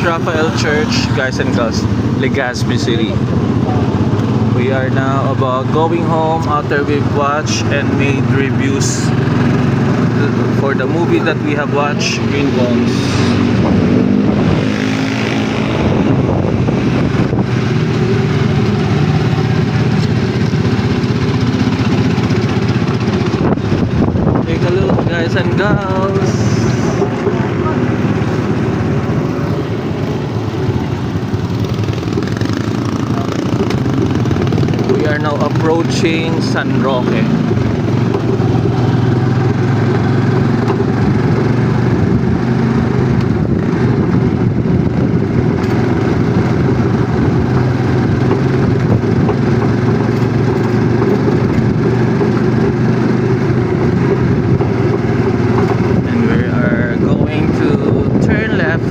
Raphael Church, guys and girls, Legazpi City. We are now about going home after we've watched and made reviews for the movie that we have watched, Green Bones. Take a look, guys and girls. We are now approaching San Roque. And we are going to turn left